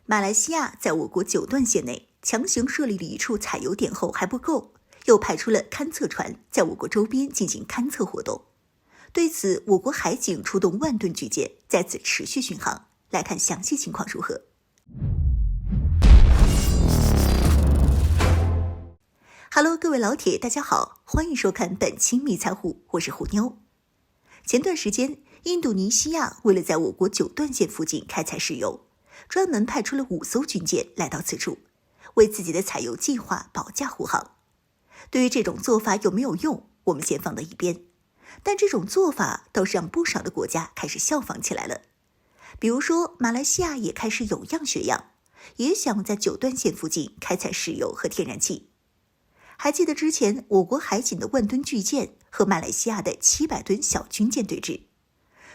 马来西亚在我国九段线内强行设立了一处采油点后还不够，又派出了勘测船在我国周边进行勘测活动。对此，我国海警出动万吨巨舰在此持续巡航。来看详细情况如何。Hello， 各位老铁，大家好，欢迎收看本期密财户，我是虎妞。前段时间，印度尼西亚为了在我国九段线附近开采石油，专门派出了5艘军舰来到此处，为自己的采油计划保驾护航。对于这种做法有没有用，我们先放到一边。但这种做法倒是让不少的国家开始效仿起来了。比如说，马来西亚也开始有样学样，也想在九段线附近开采石油和天然气。还记得之前我国海警的万吨巨舰和马来西亚的700吨小军舰对峙，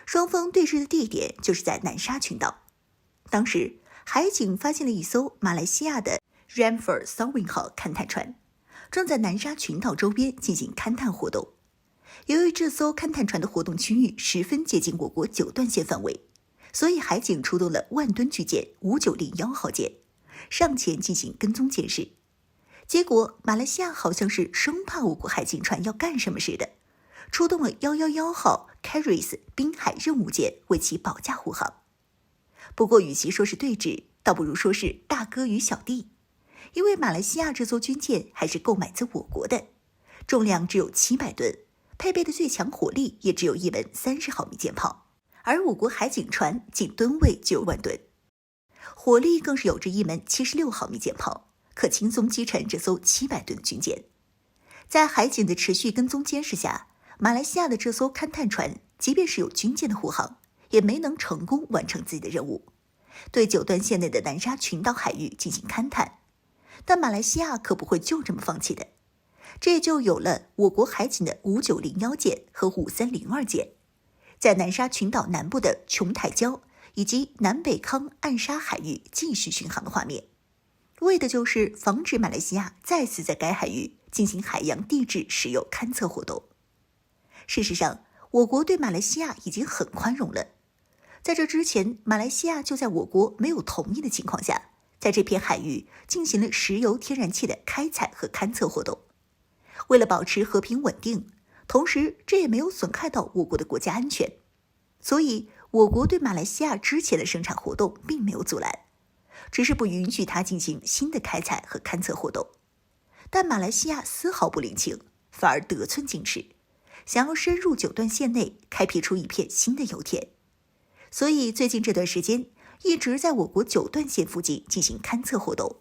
双方对峙的地点就是在南沙群岛。当时海警发现了一艘马来西亚的 Ramphur Sawing 号勘探船，正在南沙群岛周边进行勘探活动。由于这艘勘探船的活动区域十分接近我国九段线范围，所以海警出动了万吨巨舰5901号舰上前进行跟踪监视。结果马来西亚好像是生怕我国海警船要干什么似的，出动了111号 Caris 滨海任务舰为其保驾护航。不过与其说是对峙，倒不如说是大哥与小弟，因为马来西亚这艘军舰还是购买自我国的，重量只有700吨，配备的最强火力也只有一门30毫米舰炮，而我国海警船仅吨位就有万吨，火力更是有着一门76毫米舰炮，可轻松击沉这艘700吨的军舰。在海警的持续跟踪监视下，马来西亚的这艘勘探船即便是有军舰的护航，也没能成功完成自己的任务，对九段线内的南沙群岛海域进行勘探。但马来西亚可不会就这么放弃的，这也就有了我国海警的5901舰和5302舰，在南沙群岛南部的琼台礁以及南北康暗沙海域继续巡航的画面，为的就是防止马来西亚再次在该海域进行海洋地质石油勘测活动。事实上，我国对马来西亚已经很宽容了。在这之前，马来西亚就在我国没有同意的情况下，在这片海域进行了石油天然气的开采和勘测活动。为了保持和平稳定，同时这也没有损害到我国的国家安全，所以我国对马来西亚之前的生产活动并没有阻拦，只是不允许它进行新的开采和勘测活动。但马来西亚丝毫不领情，反而得寸进尺，想要深入九段线内开辟出一片新的油田。所以最近这段时间一直在我国九段线附近进行勘测活动，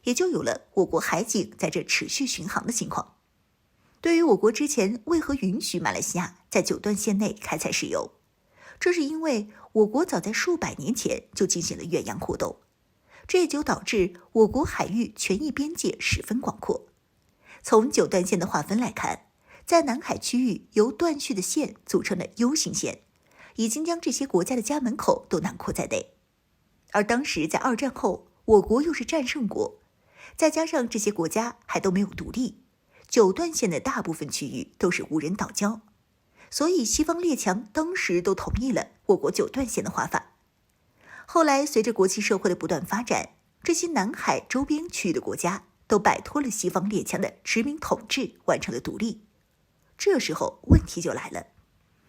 也就有了我国海警在这持续巡航的情况。对于我国之前为何允许马来西亚在九段线内开采石油，这是因为我国早在数百年前就进行了远洋活动，这也就导致我国海域权益边界十分广阔。从九段线的划分来看，在南海区域由断续的线组成的 U 型线，已经将这些国家的家门口都囊括在内。而当时在二战后，我国又是战胜国，再加上这些国家还都没有独立，九段线的大部分区域都是无人岛礁，所以西方列强当时都同意了我国九段线的划法。后来随着国际社会的不断发展，这些南海周边区域的国家都摆脱了西方列强的殖民统治，完成了独立。这时候问题就来了，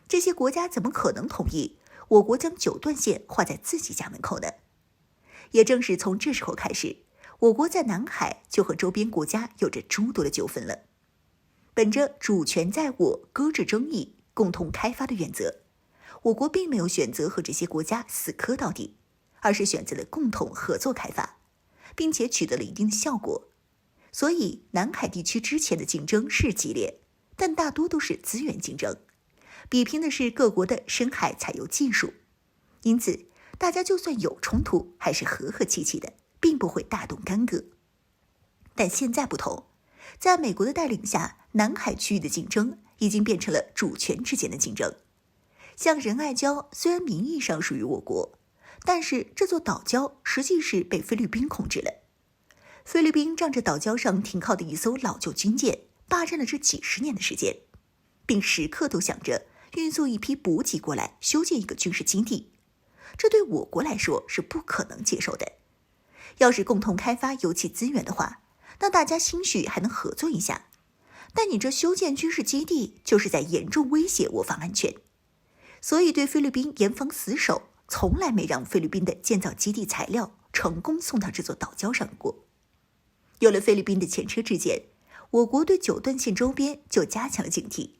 这些国家怎么可能同意我国将九段线划在自己家门口呢？也正是从这时候开始，我国在南海就和周边国家有着诸多的纠纷了。本着主权在我，搁置争议，共同开发的原则，我国并没有选择和这些国家死磕到底，而是选择了共同合作开发，并且取得了一定的效果。所以南海地区之前的竞争是激烈，但大多都是资源竞争，比拼的是各国的深海采油技术。因此大家就算有冲突，还是和和气气的，并不会大动干戈。但现在不同，在美国的带领下，南海区域的竞争已经变成了主权之间的竞争。像仁爱礁虽然名义上属于我国，但是这座岛礁实际是被菲律宾控制了。菲律宾仗着岛礁上停靠的一艘老旧军舰，霸占了这几十年的时间，并时刻都想着运送一批补给过来修建一个军事基地，这对我国来说是不可能接受的。要是共同开发油气资源的话，那大家兴许还能合作一下。但你这修建军事基地，就是在严重威胁我方安全。所以对菲律宾严防死守，从来没让菲律宾的建造基地材料成功送到这座岛礁上过。有了菲律宾的前车之鉴，我国对九段线周边就加强了警惕。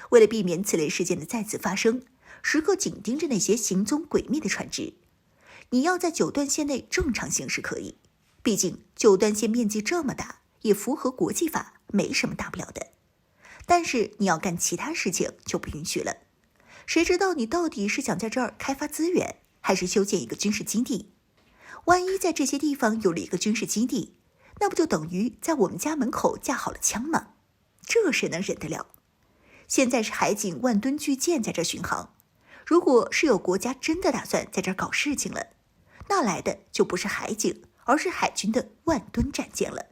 为了避免此类事件的再次发生，时刻紧盯着那些行踪诡秘的船只。你要在九段线内正常行驶可以，毕竟九段线面积这么大，也符合国际法，没什么大不了的。但是你要干其他事情就不允许了。谁知道你到底是想在这儿开发资源，还是修建一个军事基地？万一在这些地方有了一个军事基地，那不就等于在我们家门口架好了枪吗？这谁能忍得了？现在是海警万吨巨舰在这巡航，如果是有国家真的打算在这儿搞事情了，那来的就不是海警，而是海军的万吨战舰了。